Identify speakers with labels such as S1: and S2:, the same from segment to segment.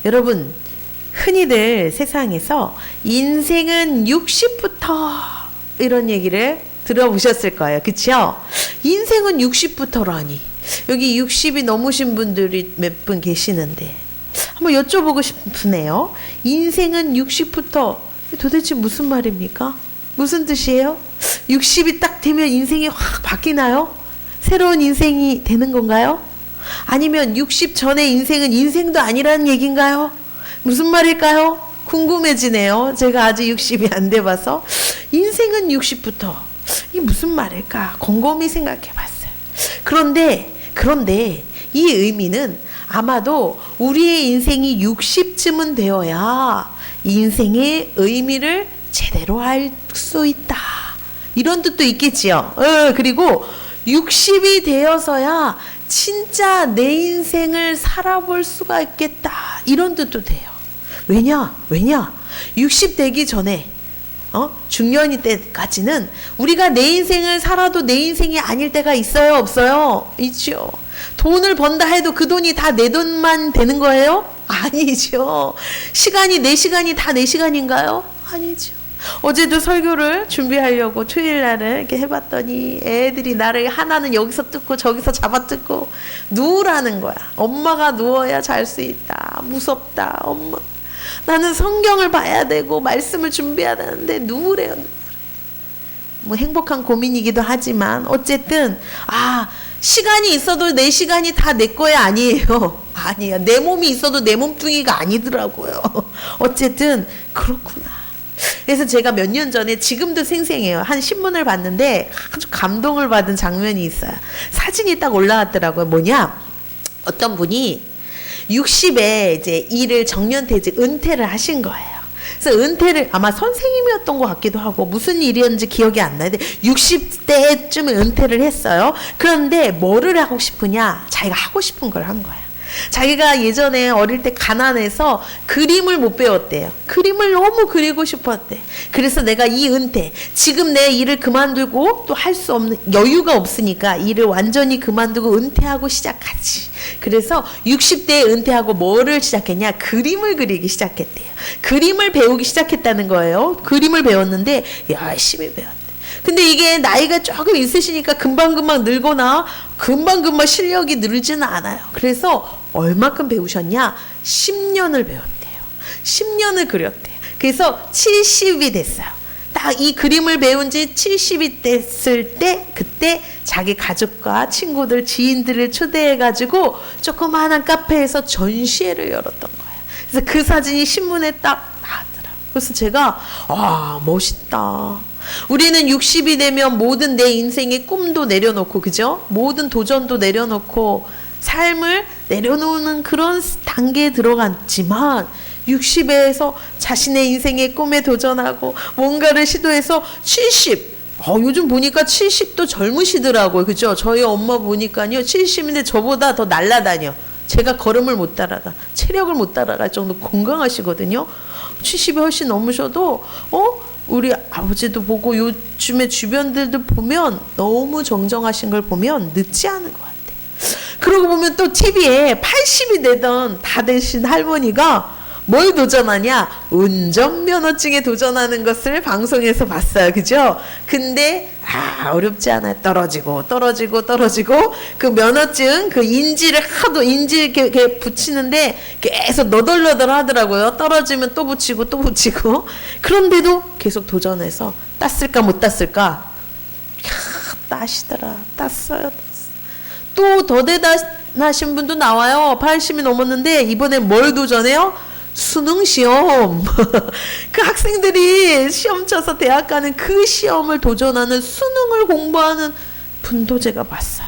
S1: 여러분, 흔히들 세상에서 인생은 60부터 이런 얘기를 들어보셨을 거예요. 그쵸? 인생은 60부터라니. 여기 60이 넘으신 분들이 몇 분 계시는데 한번 여쭤보고 싶으네요. 인생은 60부터 도대체 무슨 말입니까? 무슨 뜻이에요? 60이 딱 되면 인생이 확 바뀌나요? 새로운 인생이 되는 건가요? 아니면 60 전의 인생은 인생도 아니라는 얘기인가요? 무슨 말일까요? 궁금해지네요. 제가 아직 60이 안 돼봐서. 인생은 60부터. 이게 무슨 말일까? 곰곰이 생각해 봤어요. 그런데 이 의미는 아마도 우리의 인생이 60쯤은 되어야 인생의 의미를 제대로 알 수 있다. 이런 뜻도 있겠지요. 그리고 60이 되어서야 진짜 내 인생을 살아볼 수가 있겠다. 이런 뜻도 돼요. 왜냐? 60 되기 전에 중년이 때까지는 우리가 내 인생을 살아도 내 인생이 아닐 때가 있어요? 없어요? 있죠. 돈을 번다 해도 그 돈이 다 내 돈만 되는 거예요? 아니죠. 내 시간이 다 내 시간인가요? 아니죠. 어제도 설교를 준비하려고 토요일 날을 이렇게 해봤더니 애들이 나를 하나는 여기서 뜯고 저기서 잡아 뜯고 누우라는 거야. 엄마가 누워야 잘 수 있다. 무섭다. 엄마. 나는 성경을 봐야 되고 말씀을 준비해야 되는데 누우래요. 뭐 행복한 고민이기도 하지만 어쨌든 시간이 있어도 내 시간이 다 내 거야 아니에요. 아니야. 내 몸이 있어도 내 몸뚱이가 아니더라고요. 어쨌든 그렇구나. 그래서 제가 몇 년 전에 지금도 생생해요. 한 신문을 봤는데 아주 감동을 받은 장면이 있어요. 사진이 딱 올라왔더라고요. 뭐냐? 어떤 분이 60에 이제 일을 정년퇴직 은퇴를 하신 거예요. 그래서 은퇴를 아마 선생님이었던 것 같기도 하고 무슨 일이었는지 기억이 안 나는데 60대쯤에 은퇴를 했어요. 그런데 뭐를 하고 싶으냐? 자기가 하고 싶은 걸 한 거야. 자기가 예전에 어릴 때 가난해서 그림을 못 배웠대요. 그림을 너무 그리고 싶었대. 그래서 내가 이 은퇴, 지금 내 일을 그만두고 또 할 수 없는 여유가 없으니까 일을 완전히 그만두고 은퇴하고 시작하지. 그래서 60대에 은퇴하고 뭐를 시작했냐? 그림을 그리기 시작했대요. 그림을 배우기 시작했다는 거예요. 그림을 배웠는데 열심히 배웠대. 근데 이게 나이가 조금 있으시니까 금방금방 늘거나 금방금방 실력이 늘지는 않아요. 그래서 얼마큼 배우셨냐? 10년을 배웠대요. 10년을 그렸대요. 그래서 70이 됐어요. 딱 이 그림을 배운 지 70이 됐을 때 그때 자기 가족과 친구들, 지인들을 초대해가지고 조그마한 카페에서 전시회를 열었던 거예요. 그래서 그 사진이 신문에 딱 나왔더라고요. 그래서 제가 멋있다. 우리는 60이 되면 모든 내 인생의 꿈도 내려놓고 그죠? 모든 도전도 내려놓고 삶을 내려놓는 그런 단계에 들어갔지만 60에서 자신의 인생의 꿈에 도전하고 뭔가를 시도해서 70 요즘 보니까 70도 젊으시더라고요. 그죠? 저희 엄마 보니까요 70인데 저보다 더 날라다녀. 제가 걸음을 못 따라가 체력을 못 따라갈 정도 건강하시거든요. 70이 훨씬 넘으셔도 우리 아버지도 보고 요즘에 주변들도 보면 너무 정정하신 걸 보면 늦지 않은 것 같아. 그러고 보면 또 TV에 80이 되던 다 되신 할머니가 뭘 도전하냐? 운전면허증에 도전하는 것을 방송에서 봤어요. 그죠? 근데 어렵지 않아요. 떨어지고 그 면허증 그 인지를 하도 이렇게 붙이는데 계속 너덜너덜 하더라고요. 떨어지면 또 붙이고 그런데도 계속 도전해서 땄을까 못 땄을까? 따시더라. 땄어요. 또 더 대단하신 분도 나와요. 80이 넘었는데 이번에 뭘 도전해요? 수능 시험. 그 학생들이 시험 쳐서 대학 가는 그 시험을 도전하는 수능을 공부하는 분도 제가 봤어요.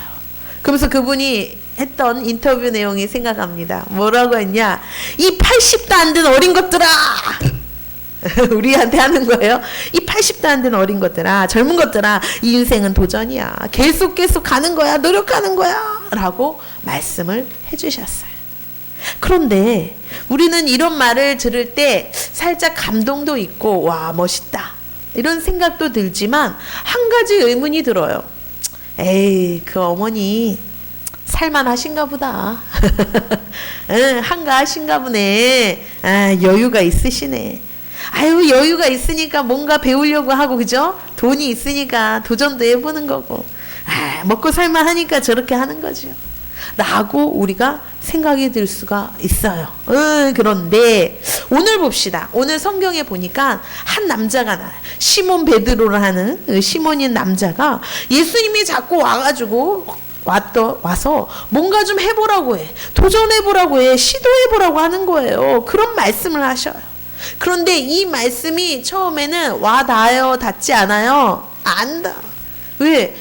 S1: 그러면서 그분이 했던 인터뷰 내용이 생각납니다. 뭐라고 했냐? 이 80도 안 된 어린 것들아! 우리한테 하는 거예요. 이 80도 안 된 어린 것들아, 젊은 것들아, 이 인생은 도전이야. 계속 가는 거야. 노력하는 거야. 라고 말씀을 해주셨어요. 그런데 우리는 이런 말을 들을 때 살짝 감동도 있고 와 멋있다 이런 생각도 들지만 한 가지 의문이 들어요. 에이 그 어머니 살만하신가 보다. 응, 한가하신가 보네. 아, 여유가 있으시네. 아유, 여유가 있으니까 뭔가 배우려고 하고, 그죠? 돈이 있으니까 도전도 해보는 거고. 아, 먹고 살만하니까 저렇게 하는 거죠. 라고 우리가 생각이 들 수가 있어요. 그런데 오늘 봅시다. 오늘 성경에 보니까 한 남자가 나와요. 시몬 베드로를 하는 시몬인 남자가 예수님이 자꾸 와가지고 와서 뭔가 좀 해보라고 해. 도전해보라고 해. 시도해보라고 하는 거예요. 그런 말씀을 하셔요. 그런데 이 말씀이 처음에는 와 닿아요? 닿지 않아요? 안 닿아. 왜?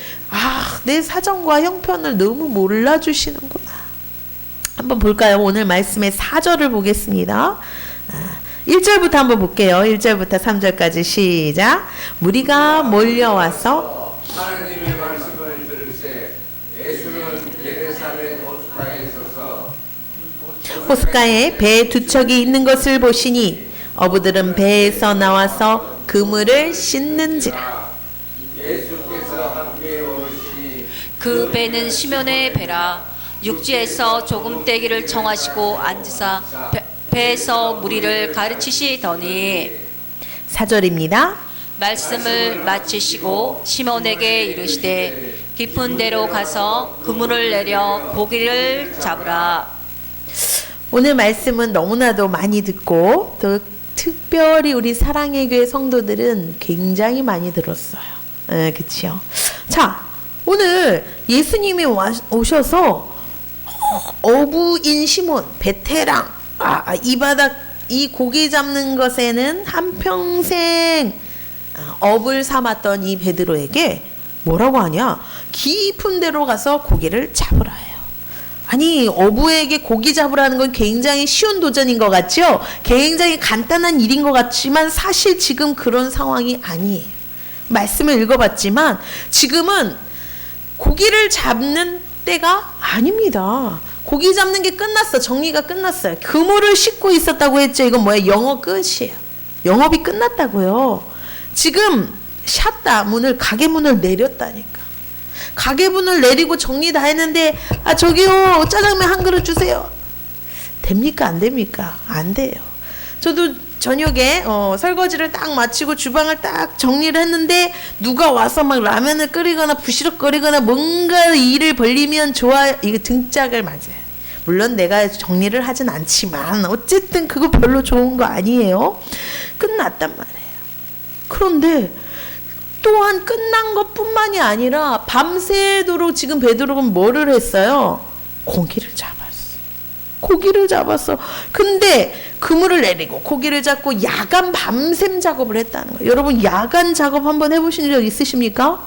S1: 내 사정과 형편을 너무 몰라주시는구나. 한번 볼까요? 오늘 말씀의 4절을 보겠습니다. 1절부터 한번 볼게요. 1절부터 3절까지 시작. 무리가 몰려와서
S2: 하나님의 말씀을 들으세 예수는 게네사렛 호숫가에 있어서
S1: 호숫가에 배 두 척이 있는 것을 보시니 어부들은 배에서 나와서 그물을 씻는지라.
S2: 예수께서 함께 오르시니
S3: 그 배는 시몬의 배라. 육지에서 조금 떼기를 청하시고 앉으사 배에서 무리를 가르치시더니
S1: 4절입니다.
S3: 말씀을 마치시고 시몬에게 이르시되 깊은 데로 가서 그물을 내려 고기를 잡으라.
S1: 오늘 말씀은 너무나도 많이 듣고 또 특별히 우리 사랑의 교회 성도들은 굉장히 많이 들었어요. 그치요? 자, 오늘 예수님이 오셔서 어부인 시몬, 베테랑, 이 바닥, 이 고기 잡는 것에는 한평생 업을 삼았던 이 베드로에게 뭐라고 하냐? 깊은 데로 가서 고기를 잡으라 해요. 아니, 어부에게 고기 잡으라는 건 굉장히 쉬운 도전인 것 같죠? 굉장히 간단한 일인 것 같지만 사실 지금 그런 상황이 아니에요. 말씀을 읽어봤지만 지금은 고기를 잡는 때가 아닙니다. 고기 잡는 게 끝났어. 정리가 끝났어요. 그물을 싣고 있었다고 했죠. 이건 뭐예요? 영업 끝이에요. 영업이 끝났다고요. 지금 샷다 문을, 가게 문을 내렸다니까. 가게 문을 내리고 정리 다 했는데 저기요, 짜장면 한 그릇 주세요. 됩니까? 안 됩니까? 안 돼요. 저도 저녁에 설거지를 딱 마치고 주방을 딱 정리를 했는데 누가 와서 막 라면을 끓이거나 부시럭거리거나 뭔가 일을 벌리면 이거 등짝을 맞아요. 물론 내가 정리를 하진 않지만 어쨌든 그거 별로 좋은 거 아니에요. 끝났단 말이에요. 그런데 또한 끝난 것뿐만이 아니라 밤새도록 지금 베드로는 뭐를 했어요? 고기를 잡았어. 근데 그물을 내리고 고기를 잡고 야간 밤샘 작업을 했다는 거예요. 여러분, 야간 작업 한번 해보신 적 있으십니까?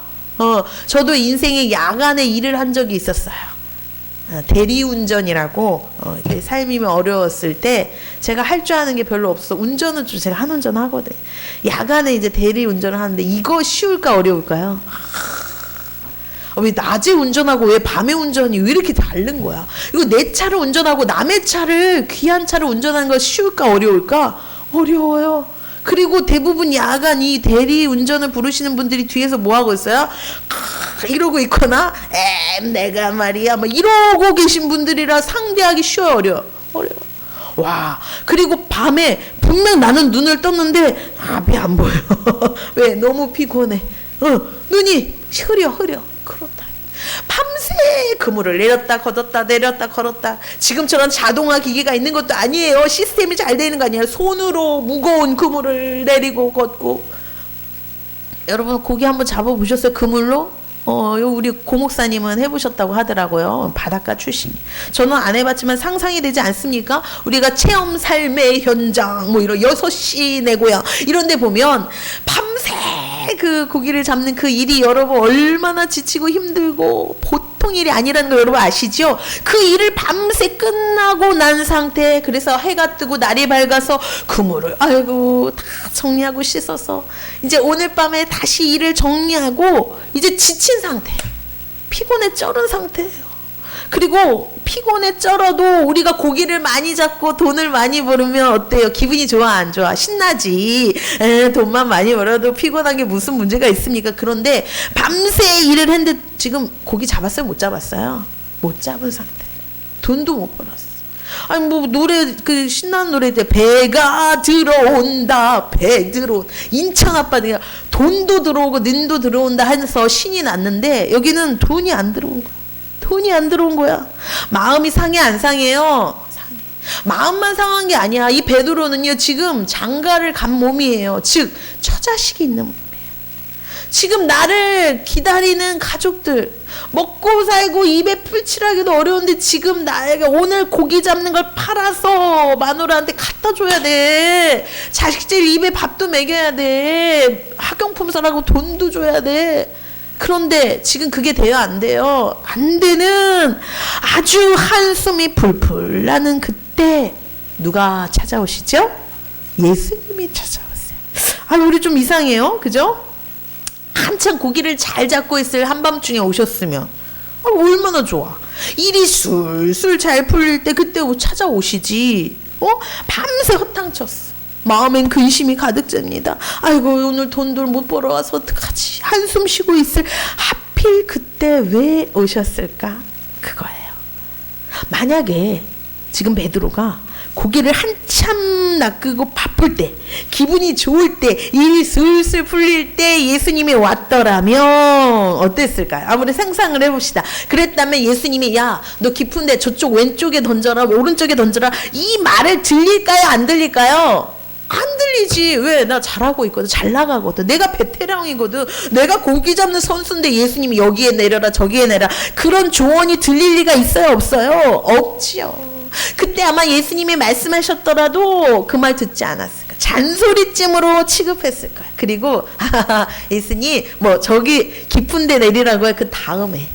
S1: 저도 인생에 야간에 일을 한 적이 있었어요. 대리운전이라고 삶이 어려웠을 때 제가 할 줄 아는 게 별로 없어. 운전은 좀 제가 한 운전 하거든. 야간에 이제 대리운전을 하는데 이거 쉬울까 어려울까요? 왜 낮에 운전하고 왜 밤에 운전이 왜 이렇게 다른 거야? 이거 내 차를 운전하고 남의 차를, 귀한 차를 운전하는 거 쉬울까 어려울까? 어려워요. 그리고 대부분 야간 이 대리 운전을 부르시는 분들이 뒤에서 뭐 하고 있어요? 이러고 있거나 내가 말이야 뭐 이러고 계신 분들이라 상대하기 쉬워요, 어려워. 와, 그리고 밤에 분명 나는 눈을 떴는데 앞이 안 보여. 왜? 너무 피곤해. 눈이 흐려. 그렇다. 밤새 그물을 내렸다 걸었다. 지금처럼 자동화 기계가 있는 것도 아니에요. 시스템이 잘 되는 거 아니에요. 손으로 무거운 그물을 내리고 걷고. 여러분, 고기 한번 잡아보셨어요? 그물로? 우리 고목사님은 해보셨다고 하더라고요. 바닷가 출신이. 저는 안 해봤지만 상상이 되지 않습니까? 우리가 체험 삶의 현장, 뭐 이런 6시 내 고향 이런 데 보면 밤새 그 고기를 잡는 그 일이 여러분 얼마나 지치고 힘들고 보통 일이 아니라는 거 여러분 아시죠? 그 일을 밤새 끝나고 난 상태, 그래서 해가 뜨고 날이 밝아서 그물을 다 정리하고 씻어서 이제 오늘 밤에 다시 일을 정리하고 이제 지친 상태, 피곤에 쩔은 상태예요. 그리고 피곤에 쩔어도 우리가 고기를 많이 잡고 돈을 많이 벌으면 어때요? 기분이 좋아, 안 좋아? 신나지. 돈만 많이 벌어도 피곤한 게 무슨 문제가 있습니까? 그런데 밤새 일을 했는데 지금 고기 잡았어요? 못 잡았어요? 못 잡은 상태. 돈도 못 벌었어. 아니 뭐 노래 그 신나는 노래 때 배가 들어온다 배 들어 인천 아빠가 돈도 들어오고 는도 들어온다 해서 신이 났는데 여기는 돈이 안 들어온 거야. 돈이 안 들어온 거야. 마음이 상해 안 상해요? 상해. 마음만 상한 게 아니야. 이 베드로는요 지금 장가를 간 몸이에요. 즉 처자식이 있는 몸이에요. 지금 나를 기다리는 가족들 먹고 살고 입에 풀칠하기도 어려운데 지금 나에게 오늘 고기 잡는 걸 팔아서 마누라한테 갖다 줘야 돼. 자식들 입에 밥도 먹여야 돼. 학용품 사라고 돈도 줘야 돼. 그런데 지금 그게 돼요 안 돼요? 안 되는 아주 한숨이 풀풀 나는 그때 누가 찾아오시죠? 예수님이 찾아오세요. 아 우리 좀 이상해요. 그죠? 한참 고기를 잘 잡고 있을 한밤중에 오셨으면 얼마나 좋아. 일이 술술 잘 풀릴 때 그때 찾아오시지. 밤새 허탕쳤어. 마음엔 근심이 가득 짭니다. 아이고 오늘 돈도 못 벌어와서 어떡하지. 한숨 쉬고 있을 하필 그때 왜 오셨을까? 그거예요. 만약에 지금 베드로가 고기를 한참 낚고 바쁠 때 기분이 좋을 때 일이 슬슬 풀릴 때 예수님이 왔더라면 어땠을까요? 아무리 상상을 해봅시다. 그랬다면 예수님이 야 너 깊은데 저쪽 왼쪽에 던져라 오른쪽에 던져라 이 말을 들릴까요 안 들릴까요? 안 들리지. 왜? 나 잘하고 있거든. 잘 나가거든. 내가 베테랑이거든. 내가 고기 잡는 선수인데 예수님이 여기에 내려라 저기에 내라 그런 조언이 들릴 리가 있어요 없어요? 없지요. 그때 아마 예수님이 말씀하셨더라도 그 말 듣지 않았을 거야. 잔소리쯤으로 취급했을 거야. 그리고 예수님 뭐 저기 깊은 데 내리라고 해. 그 다음에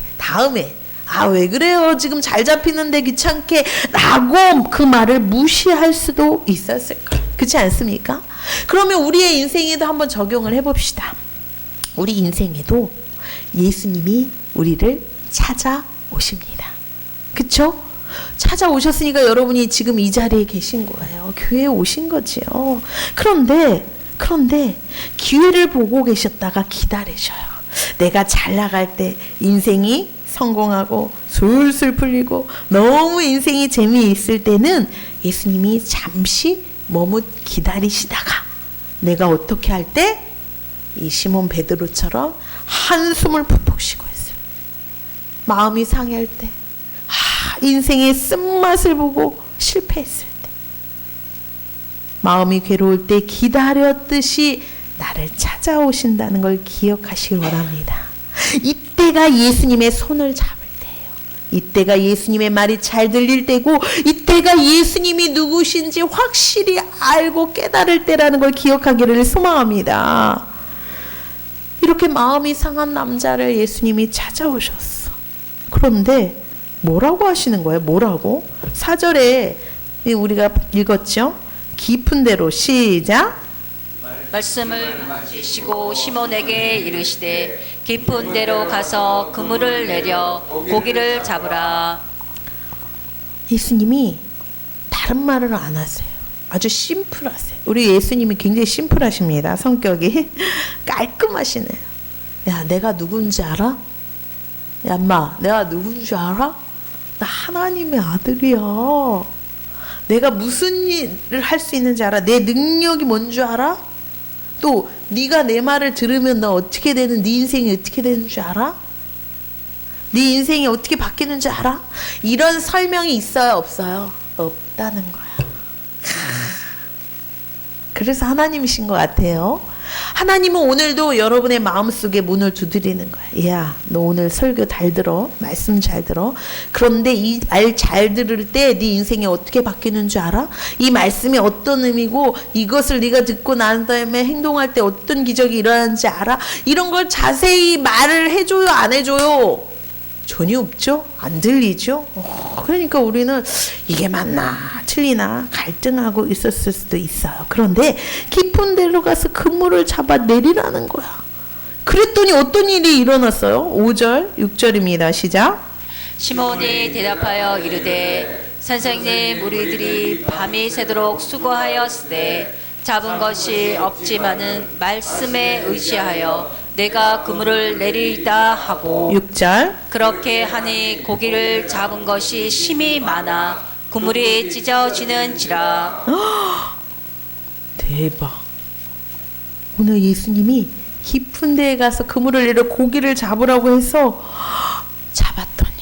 S1: 아 왜 그래요 지금 잘 잡히는데 귀찮게 라고 그 말을 무시할 수도 있었을 거야. 그렇지 않습니까? 그러면 우리의 인생에도 한번 적용을 해봅시다. 우리 인생에도 예수님이 우리를 찾아오십니다. 그쵸? 찾아오셨으니까 여러분이 지금 이 자리에 계신 거예요. 교회에 오신 거지요. 그런데 기회를 보고 계셨다가 기다리셔요. 내가 잘 나갈 때 인생이 성공하고 술술 풀리고 너무 인생이 재미있을 때는 예수님이 잠시 머뭇 기다리시다가 내가 어떻게 할 때 이 시몬 베드로처럼 한숨을 푹푹 쉬고 있어요. 마음이 상할 때 인생의 쓴맛을 보고 실패했을 때 마음이 괴로울 때 기다렸듯이 나를 찾아오신다는 걸 기억하시길 바랍니다. 이때가 예수님의 손을 잡을 때예요. 이때가 예수님의 말이 잘 들릴 때고 이때가 예수님이 누구신지 확실히 알고 깨달을 때라는 걸 기억하기를 소망합니다. 이렇게 마음이 상한 남자를 예수님이 찾아오셨어. 그런데 뭐라고 하시는 거예요? 뭐라고? 4절에 우리가 읽었죠? 깊은 데로 시작.
S3: 말씀을 마치시고 시몬에게 이르시되 깊은 데로 가서 그물을 내려 고기를 잡으라.
S1: 예수님이 다른 말을 안 하세요. 아주 심플하세요. 우리 예수님이 굉장히 심플하십니다. 성격이 깔끔하시네요. 야 내가 누군지 알아? 야 엄마 내가 누군지 알아? 나 하나님의 아들이야. 내가 무슨 일을 할 수 있는지 알아? 내 능력이 뭔 줄 알아? 또 네가 내 말을 들으면 나 어떻게 되는 네 인생이 어떻게 되는 줄 알아? 네 인생이 어떻게 바뀌는 줄 알아? 이런 설명이 있어요 없어요? 없다는 거야. 그래서 하나님이신 것 같아요. 하나님은 오늘도 여러분의 마음속에 문을 두드리는 거야. 야, 너 오늘 설교 잘 들어. 말씀 잘 들어. 그런데 이 말 잘 들을 때 네 인생이 어떻게 바뀌는 줄 알아? 이 말씀이 어떤 의미고 이것을 네가 듣고 난 다음에 행동할 때 어떤 기적이 일어나는지 알아? 이런 걸 자세히 말을 해줘요? 안 해줘요? 전혀 없죠? 안 들리죠? 그러니까 우리는 이게 맞나 틀리나 갈등하고 있었을 수도 있어요. 그런데 깊은 데로 가서 그물을 잡아 내리라는 거야. 그랬더니 어떤 일이 일어났어요? 5절, 6절입니다. 시작.
S3: 시몬이 대답하여 이르되 선생님 우리들이 밤이 새도록 수고하였으되 잡은 것이 없지만은 말씀에 의지하여 내가 그물을 내리다 하고
S1: 6절.
S3: 그렇게 하니 고기를 잡은 것이 심히 많아 그물이 찢어지는지라.
S1: 대박. 오늘 예수님이 깊은 데에 가서 그물을 내려 고기를 잡으라고 해서 잡았더니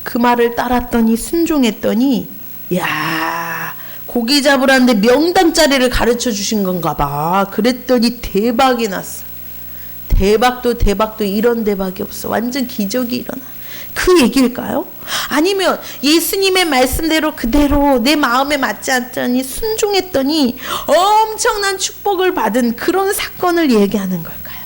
S1: 그 말을 따랐더니 순종했더니 야, 고기 잡으라는데 명당짜리를 가르쳐 주신 건가 봐. 그랬더니 대박이 났어. 대박도 이런 대박이 없어. 완전 기적이 일어나. 그 얘기일까요? 아니면 예수님의 말씀대로 그대로 내 마음에 맞지 않더니 순종했더니 엄청난 축복을 받은 그런 사건을 얘기하는 걸까요?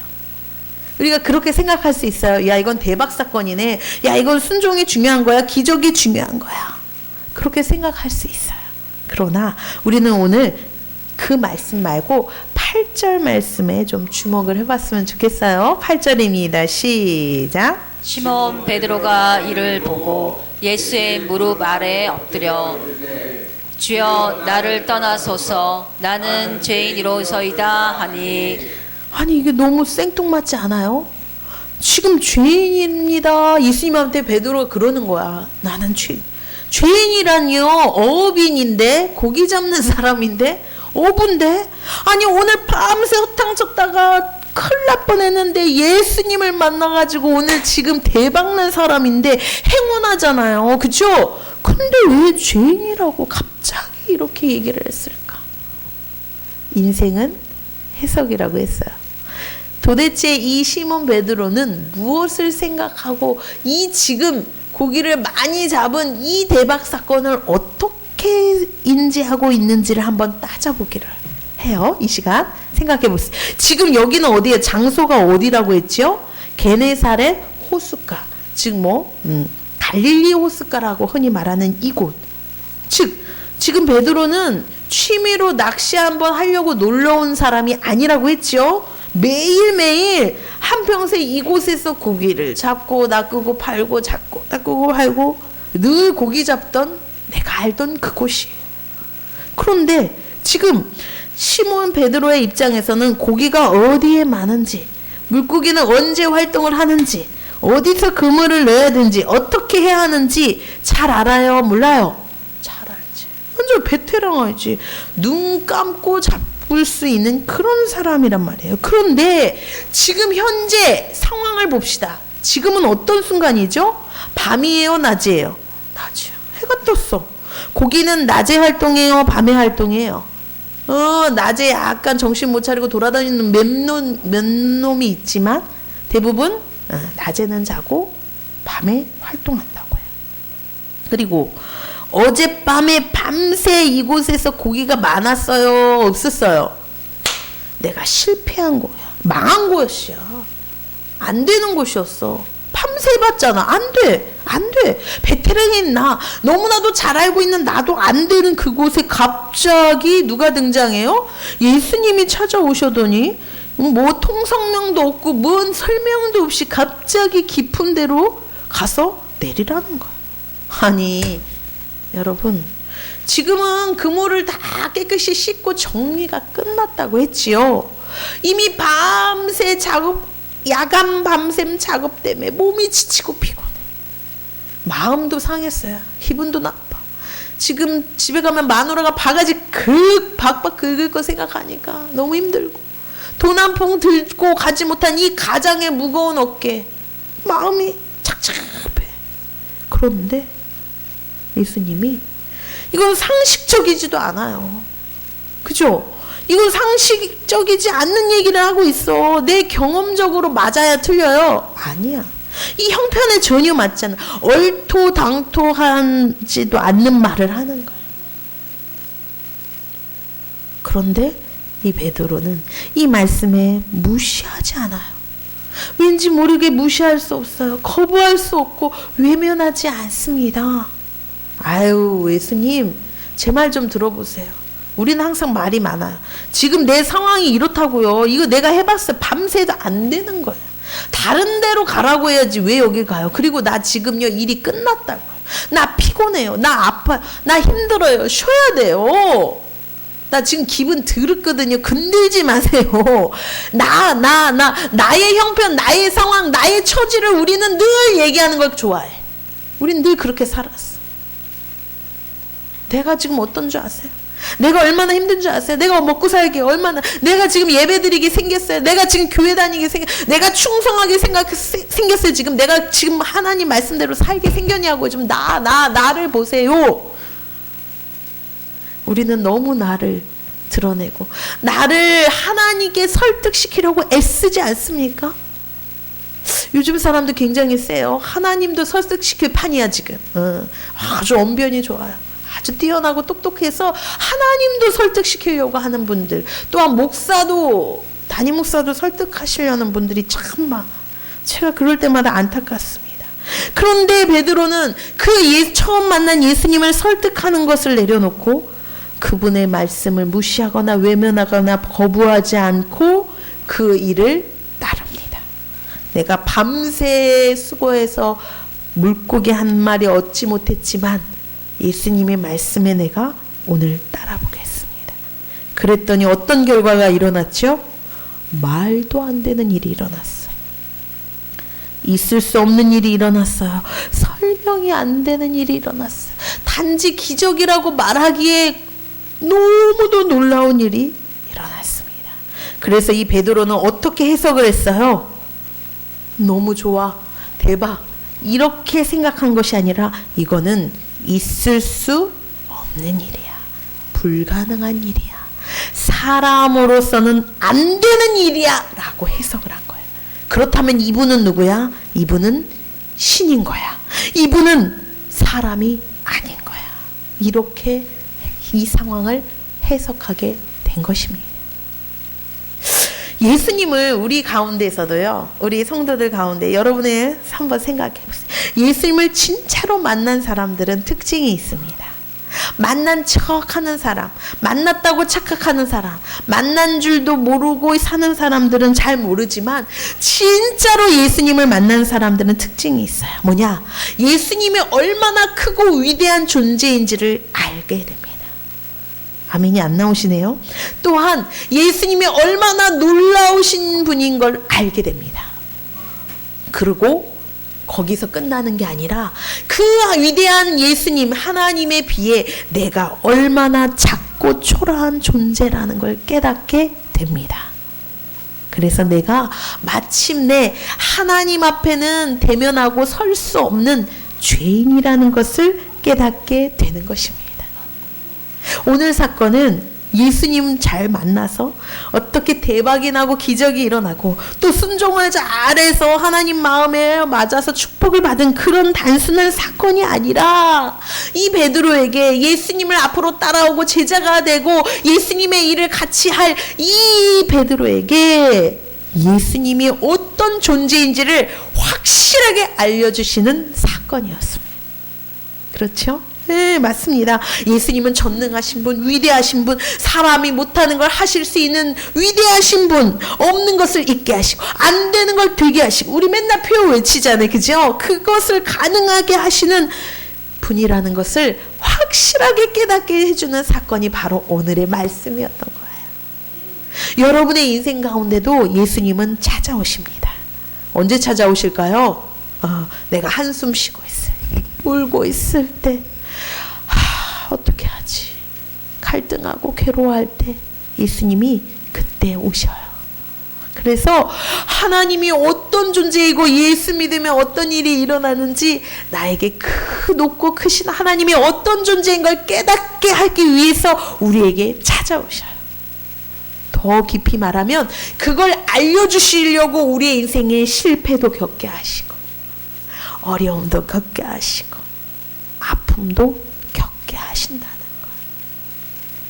S1: 우리가 그렇게 생각할 수 있어요. 야, 이건 대박 사건이네. 야, 이건 순종이 중요한 거야. 기적이 중요한 거야. 그렇게 생각할 수 있어요. 그러나 우리는 오늘 그 말씀 말고 8절 말씀에 좀 주목을 해봤으면 좋겠어요. 8절입니다. 시작.
S3: 시몬 베드로가 이를 보고 예수의 무릎 아래에 엎드려 주여 나를 떠나소서 나는 죄인이로소이다 하니.
S1: 아니 이게 너무 생뚱맞지 않아요? 지금 죄인입니다. 예수님한테 베드로가 그러는 거야. 나는 죄인이라니요. 어업인인데 고기 잡는 사람인데 어부인데 아니 오늘 밤새 허탕 쳤다가 큰일 날 뻔했는데 예수님을 만나가지고 오늘 지금 대박난 사람인데 행운하잖아요. 그쵸? 근데 왜 죄인이라고 갑자기 이렇게 얘기를 했을까? 인생은 해석이라고 했어요. 도대체 이 시몬 베드로는 무엇을 생각하고 이 지금 고기를 많이 잡은 이 대박 사건을 어떻게 인지하고 있는지를 한번 따져보기를 해요. 이 시간 생각해 보세요. 지금 여기는 어디에 장소가 어디라고 했죠? 게네사렛 호숫가, 즉 갈릴리 호숫가라고 흔히 말하는 이곳. 즉 지금 베드로는 취미로 낚시 한번 하려고 놀러 온 사람이 아니라고 했죠. 매일매일 한평생 이곳에서 고기를 잡고 낚고 팔고 잡고 낚고 팔고 늘 고기 잡던 내가 알던 그곳이에요. 그런데 지금 시몬 베드로의 입장에서는 고기가 어디에 많은지, 물고기는 언제 활동을 하는지, 어디서 그물을 넣어야 되는지, 어떻게 해야 하는지 잘 알아요? 몰라요? 잘 알지. 완전 베테랑이지. 눈 감고 잡을 수 있는 그런 사람이란 말이에요. 그런데 지금 현재 상황을 봅시다. 지금은 어떤 순간이죠? 밤이에요? 낮이에요? 낮이요. 해가 떴어. 고기는 낮에 활동해요? 밤에 활동해요? 낮에 약간 정신 못 차리고 돌아다니는 몇 놈이 있지만 대부분 낮에는 자고 밤에 활동한다고 해요. 그리고 어젯밤에 밤새 이곳에서 고기가 많았어요? 없었어요? 내가 실패한 거야. 망한 곳이야. 안 되는 곳이었어. 밤새 봤잖아. 안 돼. 안 돼. 베테랑인 나, 너무나도 잘 알고 있는 나도 안 되는 그곳에 갑자기 누가 등장해요? 예수님이 찾아오셔더니 뭐 통성명도 없고 뭔 설명도 없이 갑자기 깊은 데로 가서 내리라는 거야. 아니 여러분, 지금은 그물을 다 깨끗이 씻고 정리가 끝났다고 했지요. 이미 밤새 야간 밤샘 작업 때문에 몸이 지치고 피곤해. 마음도 상했어요. 기분도 나빠. 지금 집에 가면 마누라가 바가지 박박 긁을 거 생각하니까 너무 힘들고, 돈 한 푼 들고 가지 못한 이 가장의 무거운 어깨, 마음이 착잡해. 그런데 예수님이 이건 상식적이지도 않아요. 그죠? 이건 상식적이지 않는 얘기를 하고 있어. 내 경험적으로 맞아야 틀려요? 아니야. 이 형편에 전혀 맞지 않아. 얼토당토하지도 않는 말을 하는 거야. 그런데 이 베드로는 이 말씀에 무시하지 않아요. 왠지 모르게 무시할 수 없어요. 거부할 수 없고 외면하지 않습니다. 아유, 예수님, 제 말 좀 들어보세요. 우리는 항상 말이 많아요. 지금 내 상황이 이렇다고요. 이거 내가 해봤어요. 밤새도 안 되는 거예요. 다른 데로 가라고 해야지 왜 여기 가요? 그리고 나 지금요 일이 끝났다고요. 나 피곤해요. 나 아파요. 나 힘들어요. 쉬어야 돼요. 나 지금 기분 드럽거든요. 건들지 마세요. 나의 형편, 나의 상황, 나의 처지를 우리는 늘 얘기하는 걸 좋아해. 우린 늘 그렇게 살았어. 내가 지금 어떤 줄 아세요? 내가 얼마나 힘든 줄 아세요? 내가 먹고 살기 얼마나, 내가 지금 예배드리게 생겼어요. 내가 지금 교회 다니게 내가 충성하게 생겼어요. 지금 내가 지금 하나님 말씀대로 살게 생겼냐고. 좀 나를 보세요. 우리는 너무 나를 드러내고 나를 하나님께 설득시키려고 애쓰지 않습니까? 요즘 사람도 굉장히 세요. 하나님도 설득시킬 판이야 지금. 아주 언변이 좋아요. 아주 뛰어나고 똑똑해서 하나님도 설득시키려고 하는 분들, 또한 목사도, 담임 목사도 설득하시려는 분들이 참 많아. 제가 그럴 때마다 안타깝습니다. 그런데 베드로는 처음 만난 예수님을 설득하는 것을 내려놓고 그분의 말씀을 무시하거나 외면하거나 거부하지 않고 그 일을 따릅니다. 내가 밤새 수고해서 물고기 한 마리 얻지 못했지만 예수님의 말씀에 내가 오늘 따라보겠습니다. 그랬더니 어떤 결과가 일어났죠? 말도 안 되는 일이 일어났어요. 있을 수 없는 일이 일어났어요. 설명이 안 되는 일이 일어났어요. 단지 기적이라고 말하기에 너무도 놀라운 일이 일어났습니다. 그래서 이 베드로는 어떻게 해석을 했어요? 너무 좋아, 대박, 이렇게 생각한 것이 아니라 이거는 있을 수 없는 일이야, 불가능한 일이야, 사람으로서는 안 되는 일이야 라고 해석을 한 거예요. 그렇다면 이분은 누구야? 이분은 신인 거야. 이분은 사람이 아닌 거야. 이렇게 이 상황을 해석하게 된 것입니다. 예수님을 우리 가운데서도요, 우리 성도들 가운데 여러분의 한번 생각해 보세요. 예수님을 진짜로 만난 사람들은 특징이 있습니다. 만난 척하는 사람, 만났다고 착각하는 사람, 만난 줄도 모르고 사는 사람들은 잘 모르지만 진짜로 예수님을 만난 사람들은 특징이 있어요. 뭐냐? 예수님이 얼마나 크고 위대한 존재인지를 알게 됩니다. 아멘이 안 나오시네요. 또한 예수님이 얼마나 놀라우신 분인 걸 알게 됩니다. 그리고 거기서 끝나는 게 아니라 그 위대한 예수님, 하나님에 비해 내가 얼마나 작고 초라한 존재라는 걸 깨닫게 됩니다. 그래서 내가 마침내 하나님 앞에는 대면하고 설 수 없는 죄인이라는 것을 깨닫게 되는 것입니다. 오늘 사건은 예수님 잘 만나서 어떻게 대박이 나고 기적이 일어나고 또 순종을 잘해서 하나님 마음에 맞아서 축복을 받은 그런 단순한 사건이 아니라 이 베드로에게 예수님을 앞으로 따라오고 제자가 되고 예수님의 일을 같이 할 이 베드로에게 예수님이 어떤 존재인지를 확실하게 알려주시는 사건이었습니다. 그렇죠? 네, 맞습니다. 예수님은 전능하신 분, 위대하신 분, 사람이 못하는 걸 하실 수 있는 위대하신 분, 없는 것을 있게 하시고 안 되는 걸 되게 하시고, 우리 맨날 표현 외치잖아요, 그죠? 그것을 가능하게 하시는 분이라는 것을 확실하게 깨닫게 해주는 사건이 바로 오늘의 말씀이었던 거예요. 여러분의 인생 가운데도 예수님은 찾아오십니다. 언제 찾아오실까요? 내가 한숨 쉬고 있을 때, 울고 있을 때, 어떻게 하지? 갈등하고 괴로워할 때 예수님이 그때 오셔요. 그래서 하나님이 어떤 존재이고 예수 믿으면 어떤 일이 일어나는지 나에게 높고 크신 하나님이 어떤 존재인 걸 깨닫게 하기 위해서 우리에게 찾아오셔요. 더 깊이 말하면 그걸 알려주시려고 우리의 인생에 실패도 겪게 하시고 어려움도 겪게 하시고 아픔도 겪게 하신다는 거예요.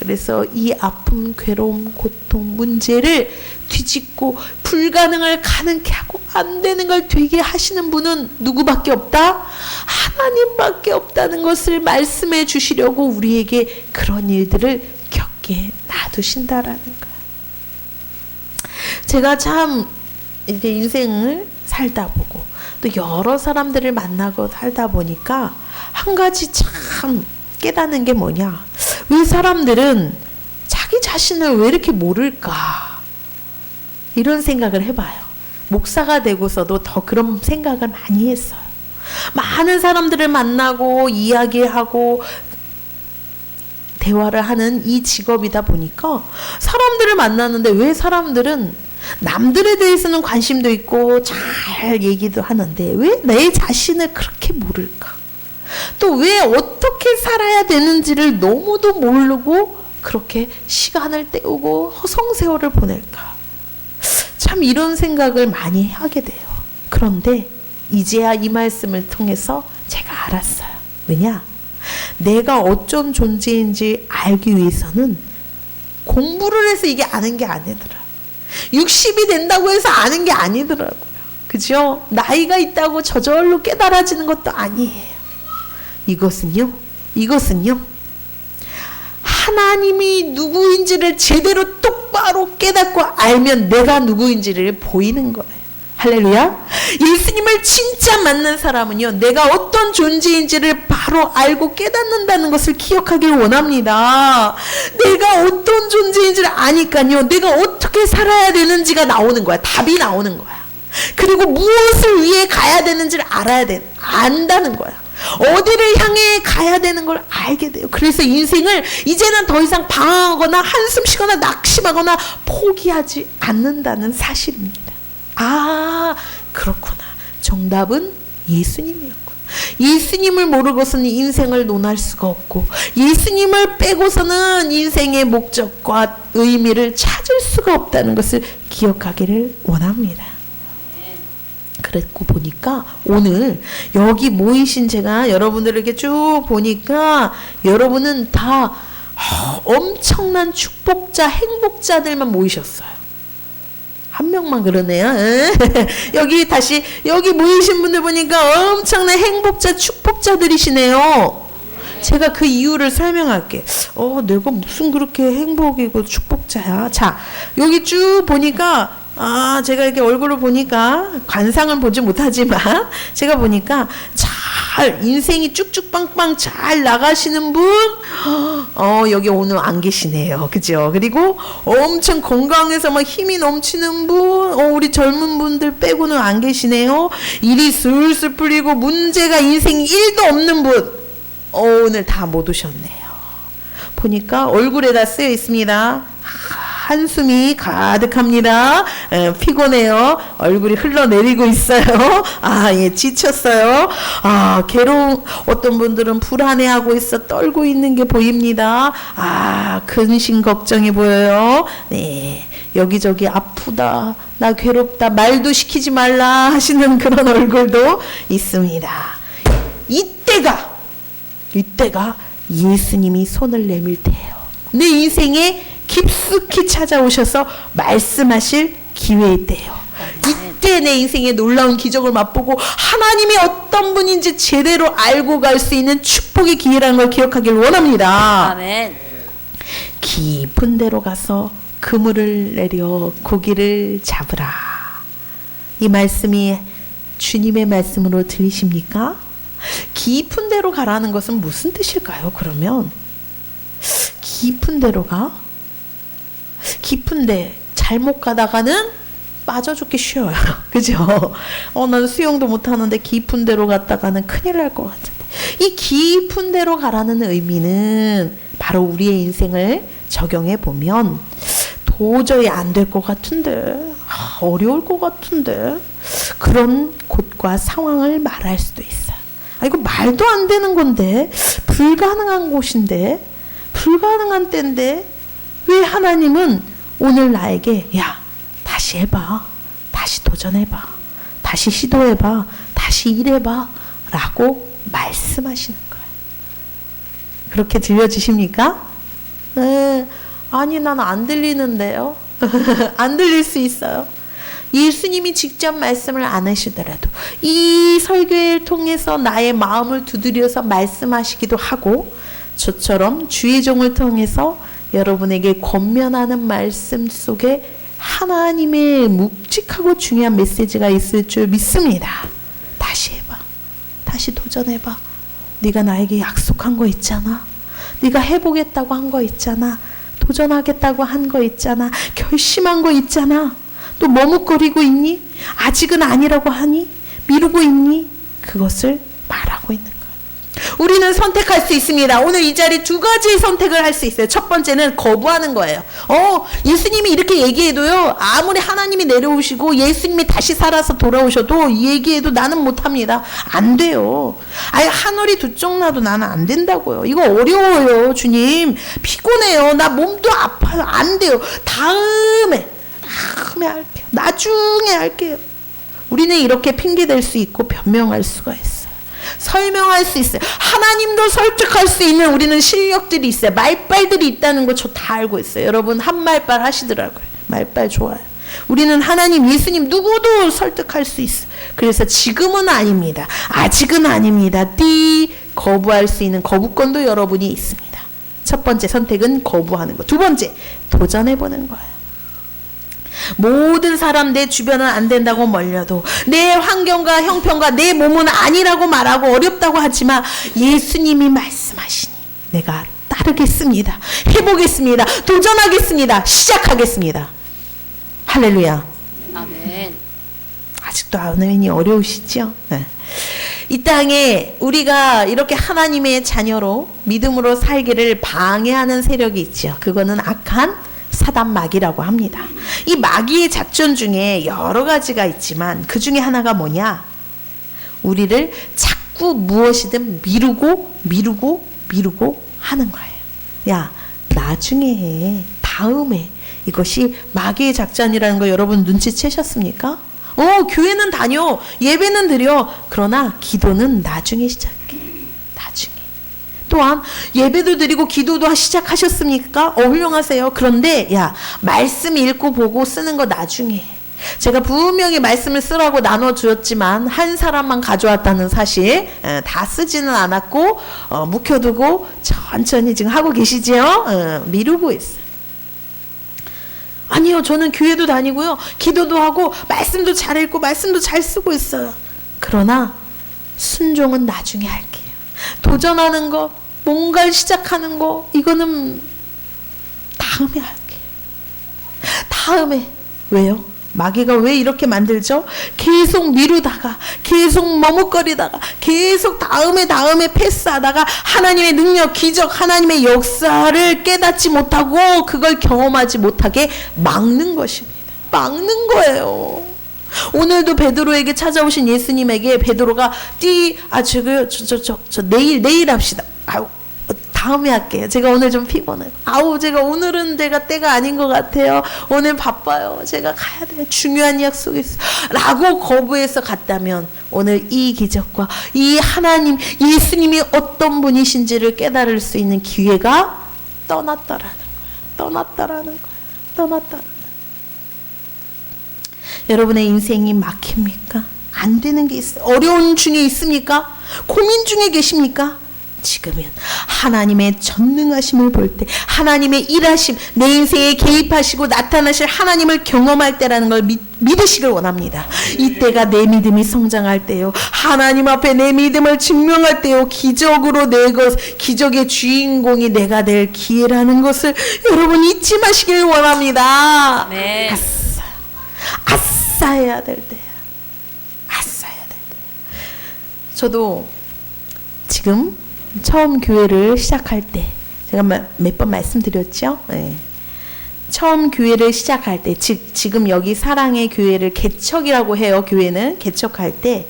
S1: 그래서 이 아픔, 괴로움, 고통, 문제를 뒤집고 불가능을 가능케 하고 안 되는 걸 되게 하시는 분은 누구밖에 없다? 하나님밖에 없다는 것을 말씀해 주시려고 우리에게 그런 일들을 겪게 놔두신다라는 거예요. 제가 참 이제 인생을 살다 보고 또 여러 사람들을 만나고 살다 보니까 한 가지 참 깨닫는 게 뭐냐, 왜 사람들은 자기 자신을 왜 이렇게 모를까? 이런 생각을 해봐요. 목사가 되고서도 더 그런 생각을 많이 했어요. 많은 사람들을 만나고 이야기하고 대화를 하는 이 직업이다 보니까 사람들을 만나는데 왜 사람들은 남들에 대해서는 관심도 있고 잘 얘기도 하는데 왜 내 자신을 그렇게 모를까? 또 왜 어떻게 살아야 되는지를 너무도 모르고 그렇게 시간을 때우고 허송세월을 보낼까? 참 이런 생각을 많이 하게 돼요. 그런데 이제야 이 말씀을 통해서 제가 알았어요. 왜냐? 내가 어쩐 존재인지 알기 위해서는 공부를 해서 이게 아는 게 아니더라. 60이 된다고 해서 아는 게 아니더라고요. 그죠? 나이가 있다고 저절로 깨달아지는 것도 아니에요. 이것은요. 하나님이 누구인지를 제대로 똑바로 깨닫고 알면 내가 누구인지를 보이는 거예요. 할렐루야. 예수님을 진짜 만난 사람은요, 내가 어떤 존재인지를 바로 알고 깨닫는다는 것을 기억하길 원합니다. 내가 어떤 존재인지를 아니까요, 내가 어떻게 살아야 되는지가 나오는 거야. 답이 나오는 거야. 그리고 무엇을 위해 가야 되는지를 안다는 거야. 어디를 향해 가야 되는 걸 알게 돼요. 그래서 인생을 이제는 더 이상 방황하거나 한숨 쉬거나 낙심하거나 포기하지 않는다는 사실입니다. 아, 그렇구나. 정답은 예수님이었구나. 예수님을 모르고서는 인생을 논할 수가 없고 예수님을 빼고서는 인생의 목적과 의미를 찾을 수가 없다는 것을 기억하기를 원합니다. 그랬고 보니까 오늘 여기 모이신 제가 여러분들에게 쭉 보니까 여러분은 다 엄청난 축복자, 행복자들만 모이셨어요. 한 명만 그러네요. 여기 모이신 분들 보니까 엄청난 행복자, 축복자들이시네요. 제가 그 이유를 설명할게. 내가 무슨 그렇게 행복이고 축복자야. 자, 여기 쭉 보니까 제가 이렇게 얼굴을 보니까 관상은 보지 못하지만 제가 보니까 잘 인생이 쭉쭉 빵빵 잘 나가시는 분 여기 오늘 안 계시네요. 그죠? 그리고 엄청 건강해서 막 힘이 넘치는 분 우리 젊은 분들 빼고는 안 계시네요. 일이 슬슬 풀리고 문제가 인생 1도 없는 분 오늘 다 못 오셨네요. 보니까 얼굴에다 쓰여 있습니다. 한숨이 가득합니다. 피곤해요. 얼굴이 흘러내리고 있어요. 예, 지쳤어요. 어떤 분들은 불안해하고 있어 떨고 있는 게 보입니다. 근심 걱정이 보여요. 네, 여기저기 아프다, 나 괴롭다, 말도 시키지 말라 하시는 그런 얼굴도 있습니다. 이때가 예수님이 손을 내밀 때예요. 내 인생에 깊숙이 찾아오셔서 말씀하실 기회일 때예요. 이때 내 인생의 놀라운 기적을 맛보고 하나님이 어떤 분인지 제대로 알고 갈 수 있는 축복의 기회라는 걸 기억하길 원합니다.
S3: 아멘.
S1: 깊은 데로 가서 그물을 내려 고기를 잡으라. 이 말씀이 주님의 말씀으로 들리십니까? 깊은 데로 가라는 것은 무슨 뜻일까요? 그러면 깊은 데로 가? 깊은데 잘못 가다가는 빠져 죽기 쉬워요. 그죠? 난 수영도 못하는데 깊은 데로 갔다가는 큰일 날 것 같은데 이 깊은 데로 가라는 의미는 바로 우리의 인생을 적용해 보면 도저히 안 될 것 같은데 어려울 것 같은데 그런 곳과 상황을 말할 수도 있어요. 이거 말도 안 되는 건데 불가능한 곳인데 불가능한 때인데 왜 하나님은 오늘 나에게 다시 해봐, 다시 도전해봐, 다시 시도해봐, 다시 일해봐 라고 말씀하시는 거예요. 그렇게 들려지십니까? 네. 아니 난 안 들리는데요. 안 들릴 수 있어요. 예수님이 직접 말씀을 안 하시더라도 이 설교를 통해서 나의 마음을 두드려서 말씀하시기도 하고 저처럼 주의 종을 통해서 여러분에게 권면하는 말씀 속에 하나님의 묵직하고 중요한 메시지가 있을 줄 믿습니다. 다시 해봐. 다시 도전해봐. 네가 나에게 약속한 거 있잖아. 네가 해보겠다고 한 거 있잖아. 도전하겠다고 한 거 있잖아. 결심한 거 있잖아. 또 머뭇거리고 있니? 아직은 아니라고 하니? 미루고 있니? 그것을 말하고 있는 거예요. 우리는 선택할 수 있습니다. 오늘 이 자리 두 가지 선택을 할 수 있어요. 첫 번째는 거부하는 거예요. 예수님이 이렇게 얘기해도요, 아무리 하나님이 내려오시고 예수님이 다시 살아서 돌아오셔도 얘기해도 나는 못합니다. 안 돼요. 아예 하늘이 두 쪽 나도 나는 안 된다고요. 이거 어려워요. 주님 피곤해요. 나 몸도 아파요. 안 돼요. 다음에 할게요. 나중에 할게요. 우리는 이렇게 핑계댈 수 있고 변명할 수가 있어요. 설명할 수 있어요. 하나님도 설득할 수 있는 우리는 실력들이 있어요. 말빨들이 있다는 거 저 다 알고 있어요. 여러분 한말빨 하시더라고요. 말빨 좋아요. 우리는 하나님, 예수님 누구도 설득할 수 있어요. 그래서 지금은 아닙니다. 아직은 아닙니다. 거부할 수 있는 거부권도 여러분이 있습니다. 첫 번째 선택은 거부하는 거. 두 번째, 도전해보는 거예요. 모든 사람 내 주변은 안 된다고 멀려도, 내 환경과 형편과 내 몸은 아니라고 말하고 어렵다고 하지만 예수님이 말씀하시니 내가 따르겠습니다. 해보겠습니다. 도전하겠습니다. 시작하겠습니다. 할렐루야.
S3: 아멘.
S1: 아직도 아멘이 어려우시죠? 네. 이 땅에 우리가 이렇게 하나님의 자녀로 믿음으로 살기를 방해하는 세력이 있죠. 그거는 악한 사단 마귀라고 합니다. 이 마귀의 작전 중에 여러 가지가 있지만 그 중에 하나가 뭐냐? 우리를 자꾸 무엇이든 미루고 하는 거예요. 야, 나중에 해. 다음에. 이것이 마귀의 작전이라는 거 여러분 눈치채셨습니까? 교회는 다녀. 예배는 드려. 그러나 기도는 나중에 시작해. 나중에. 또한 예배도 드리고 기도도 시작하셨습니까? 훌륭하세요. 그런데 말씀 읽고 보고 쓰는 거 나중에. 제가 분명히 말씀을 쓰라고 나눠주었지만 한 사람만 가져왔다는 사실, 다 쓰지는 않았고 묵혀두고 천천히 지금 하고 계시죠? 미루고 있어요. 아니요, 저는 교회도 다니고요, 기도도 하고 말씀도 잘 읽고 말씀도 잘 쓰고 있어요. 그러나 순종은 나중에 할게요. 도전하는 거, 뭔가를 시작하는 거, 이거는 다음에 할게요. 다음에. 왜요? 마귀가 왜 이렇게 만들죠? 계속 미루다가, 계속 머뭇거리다가, 계속 다음에 패스하다가 하나님의 능력, 기적, 하나님의 역사를 깨닫지 못하고 그걸 경험하지 못하게 막는 것입니다. 막는 거예요. 오늘도 베드로에게 찾아오신 예수님에게 베드로가 내일 합시다. 다음에 할게요. 제가 오늘 좀 피곤해요. 제가 오늘은 때가 아닌 것 같아요. 오늘 바빠요. 제가 가야 돼요. 중요한 약속이 있어요. 라고 거부해서 갔다면 오늘 이 기적과 이 하나님, 예수님이 어떤 분이신지를 깨달을 수 있는 기회가 떠났다라는 거예요. 여러분의 인생이 막힙니까? 안 되는 게 있어요. 어려운 중에 있습니까? 고민 중에 계십니까? 지금은 하나님의 전능하심을 볼 때, 하나님의 일하심, 내 인생에 개입하시고 나타나실 하나님을 경험할 때라는 걸 믿으시길 원합니다. 이때가 내 믿음이 성장할 때요, 하나님 앞에 내 믿음을 증명할 때요, 기적의 주인공이 내가 될 기회라는 것을 여러분 잊지 마시길 원합니다.
S3: 네.
S1: 아싸 해야 될 때야. 저도 지금 처음 교회를 시작할 때, 제가 몇 번 말씀드렸죠? 네. 처음 교회를 시작할 때, 지금 여기 사랑의 교회를 개척이라고 해요. 교회는 개척할 때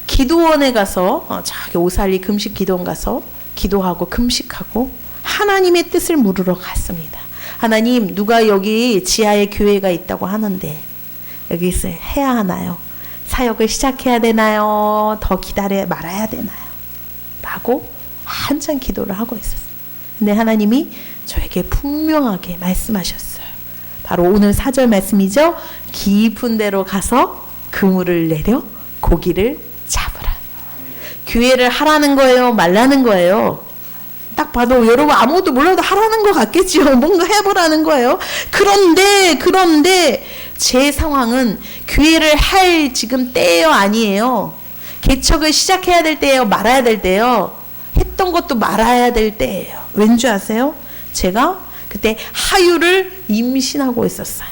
S1: 기도원에 가서 저기 오살리 금식 기도원 가서 기도하고 금식하고 하나님의 뜻을 물으러 갔습니다. 하나님, 누가 여기 지하에 교회가 있다고 하는데 여기서 해야 하나요? 사역을 시작해야 되나요? 더 기다려 말아야 되나요? 라고 한참 기도를 하고 있었어요. 근데 하나님이 저에게 분명하게 말씀하셨어요. 바로 오늘 4절 말씀이죠. 깊은 데로 가서 그물을 내려 고기를 잡으라. 교회를 하라는 거예요? 말라는 거예요? 딱 봐도 여러분 아무것도 몰라도 하라는 것 같겠지요. 뭔가 해보라는 거예요. 그런데 제 상황은 교회를 할 지금 때예요? 아니에요? 개척을 시작해야 될 때예요? 말아야 될 때예요? 했던 것도 말아야 될 때예요. 왠지 아세요? 제가 그때 하유를 임신하고 있었어요.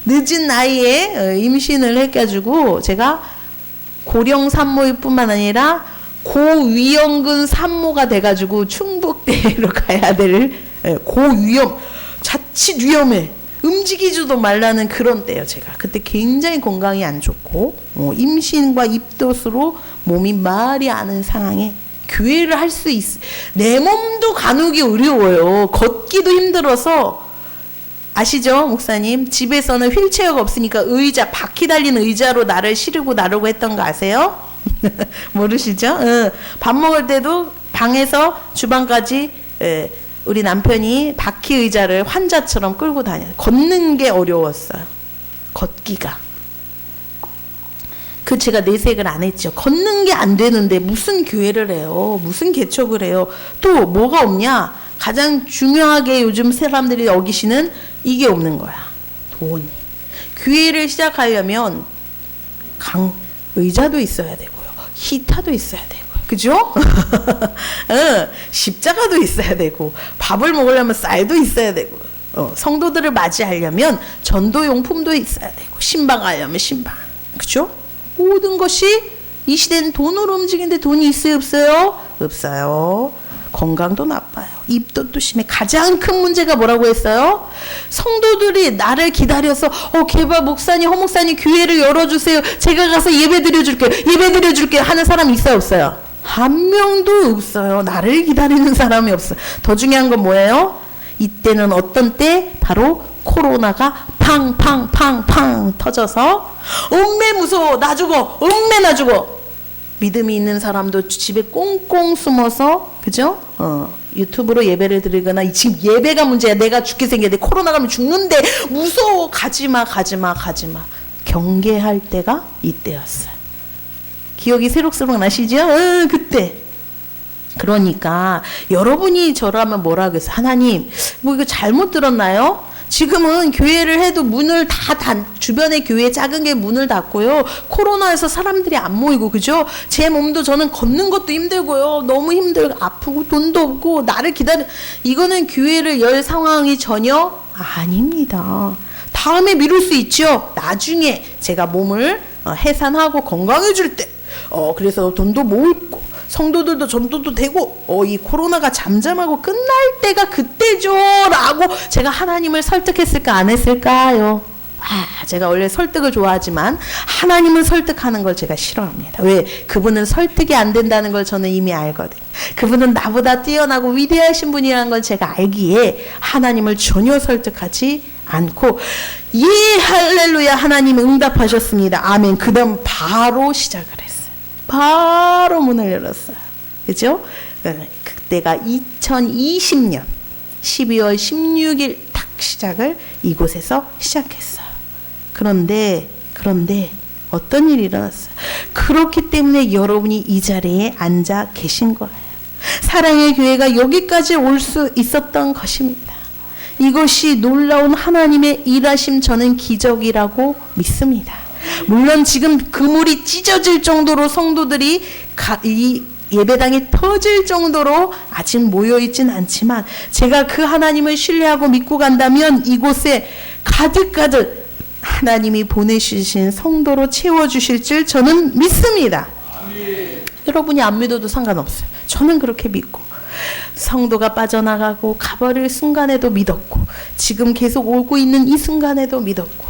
S1: 늦은 나이에 임신을 해가지고 제가 고령 산모일 뿐만 아니라 고위험군 산모가 돼가지고 충북대로 가야 될 고위험, 자칫 위험해. 움직이지도 말라는 그런 때요. 제가 그때 굉장히 건강이 안 좋고 임신과 입덧으로 몸이 말이 않은 상황에 교회를 할 수 있어. 내 몸도 가누기 어려워요. 걷기도 힘들어서. 아시죠, 목사님? 집에서는 휠체어가 없으니까 의자, 바퀴 달린 의자로 나를 실고 나르고 했던 거 아세요? 모르시죠? 밥 먹을 때도 방에서 주방까지 우리 남편이 바퀴 의자를 환자처럼 끌고 다녀요. 걷는 게 어려웠어요. 걷기가. 그 제가 내색을 안 했죠. 걷는 게 안 되는데 무슨 교회를 해요? 무슨 개척을 해요? 또 뭐가 없냐? 가장 중요하게 요즘 사람들이 여기시는 이게 없는 거야. 돈이. 교회를 시작하려면 의자도 있어야 되고요. 히타도 있어야 되고. 그죠? 십자가도 있어야 되고, 밥을 먹으려면 쌀도 있어야 되고, 성도들을 맞이하려면 전도용품도 있어야 되고, 신방 가려면 신방. 그죠? 모든 것이 이 시대는 돈으로 움직이는데 돈이 있어요, 없어요? 없어요. 건강도 나빠요. 입덧도 심해. 가장 큰 문제가 뭐라고 했어요? 성도들이 나를 기다려서 개발 목사님, 허 목사님 교회를 열어주세요. 제가 가서 예배 드려줄게요. 예배 드려줄게요. 하는 사람이 있어요, 없어요? 한 명도 없어요. 나를 기다리는 사람이 없어요. 더 중요한 건 뭐예요? 이때는 어떤 때? 바로 코로나가 팡팡팡팡 터져서 엄매 무서워. 나 죽어. 엄매 나 죽어. 믿음이 있는 사람도 집에 꽁꽁 숨어서, 그죠? 유튜브로 예배를 드리거나, 지금 예배가 문제야. 내가 죽게 생겼는데 코로나 가면 죽는데 무서워. 가지마. 경계할 때가 이때였어요. 기억이 새록새록 나시죠? 그때. 그러니까 여러분이 저라면 뭐라 하겠어요? 하나님, 뭐 이거 잘못 들었나요? 지금은 교회를 해도 문을 주변에 교회 작은 게 문을 닫고요. 코로나에서 사람들이 안 모이고, 그죠? 제 몸도 저는 걷는 것도 힘들고요. 너무 힘들고 아프고 돈도 없고 나를 이거는 교회를 열 상황이 전혀 아닙니다. 다음에 미룰 수 있죠. 나중에 제가 몸을 해산하고 건강해질 때. 그래서 돈도 모을고 성도들도 전도도 되고 이 코로나가 잠잠하고 끝날 때가 그때죠 라고 제가 하나님을 설득했을까 안 했을까요? 제가 원래 설득을 좋아하지만 하나님을 설득하는 걸 제가 싫어합니다. 왜? 그분은 설득이 안 된다는 걸 저는 이미 알거든요. 그분은 나보다 뛰어나고 위대하신 분이라는 걸 제가 알기에 하나님을 전혀 설득하지 않고, 예 할렐루야, 하나님 응답하셨습니다. 아멘. 그 다음 바로 시작을 했어요. 바로 문을 열었어요. 그죠? 그때가 2020년 12월 16일 딱 시작을 이곳에서 시작했어요. 그런데 어떤 일이 일어났어요? 그렇기 때문에 여러분이 이 자리에 앉아 계신 거예요. 사랑의 교회가 여기까지 올 수 있었던 것입니다. 이것이 놀라운 하나님의 일하심, 저는 기적이라고 믿습니다. 물론 지금 그물이 찢어질 정도로 성도들이 이 예배당이 터질 정도로 아직 모여있진 않지만, 제가 그 하나님을 신뢰하고 믿고 간다면 이곳에 가득가득 하나님이 보내주신 성도로 채워주실 줄 저는 믿습니다. 여러분이 안 믿어도 상관없어요. 저는 그렇게 믿고, 성도가 빠져나가고 가버릴 순간에도 믿었고, 지금 계속 오고 있는 이 순간에도 믿었고,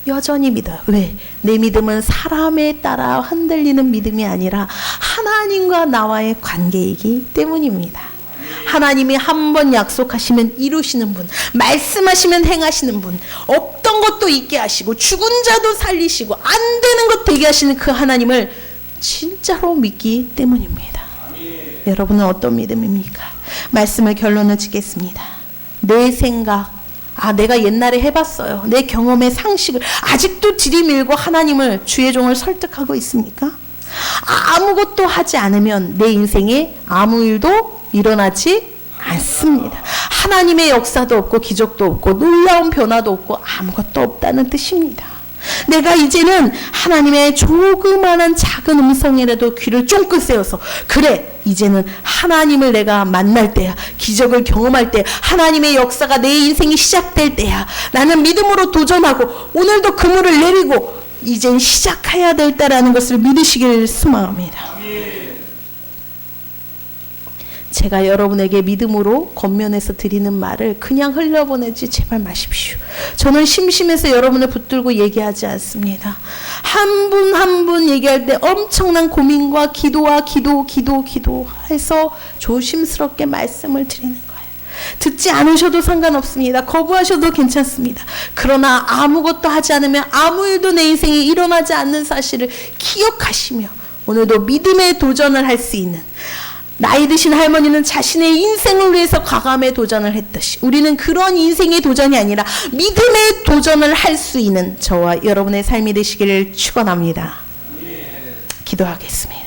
S1: 여전히 믿어요. 왜? 내 믿음은 사람에 따라 흔들리는 믿음이 아니라 하나님과 나와의 관계이기 때문입니다. 하나님이 한 번 약속하시면 이루시는 분, 말씀하시면 행하시는 분, 없던 것도 있게 하시고 죽은 자도 살리시고 안 되는 것 되게 하시는 그 하나님을 진짜로 믿기 때문입니다. 여러분은 어떤 믿음입니까? 말씀을 결론을 짓겠습니다. 내 생각, 내가 옛날에 해봤어요. 내 경험의 상식을 아직도 들이밀고 하나님을, 주의 종을 설득하고 있습니까? 아무것도 하지 않으면 내 인생에 아무 일도 일어나지 않습니다. 하나님의 역사도 없고 기적도 없고 놀라운 변화도 없고 아무것도 없다는 뜻입니다. 내가 이제는 하나님의 조그마한 작은 음성이라도 귀를 쫑긋 세워서 그래 이제는 하나님을 내가 만날 때야, 기적을 경험할 때, 하나님의 역사가 내 인생이 시작될 때야. 나는 믿음으로 도전하고 오늘도 그물을 내리고 이젠 시작해야 될 때라는 것을 믿으시길 소망합니다. 제가 여러분에게 믿음으로 겉면에서 드리는 말을 그냥 흘려보내지 제발 마십시오. 저는 심심해서 여러분을 붙들고 얘기하지 않습니다. 한 분 한 분 얘기할 때 엄청난 고민과 기도해서 조심스럽게 말씀을 드리는 거예요. 듣지 않으셔도 상관없습니다. 거부하셔도 괜찮습니다. 그러나 아무것도 하지 않으면 아무 일도 내 인생에 일어나지 않는 사실을 기억하시며 오늘도 믿음의 도전을 할 수 있는, 나이 드신 할머니는 자신의 인생을 위해서 과감의 도전을 했듯이 우리는 그런 인생의 도전이 아니라 믿음의 도전을 할 수 있는 저와 여러분의 삶이 되시기를 축원합니다. 기도하겠습니다.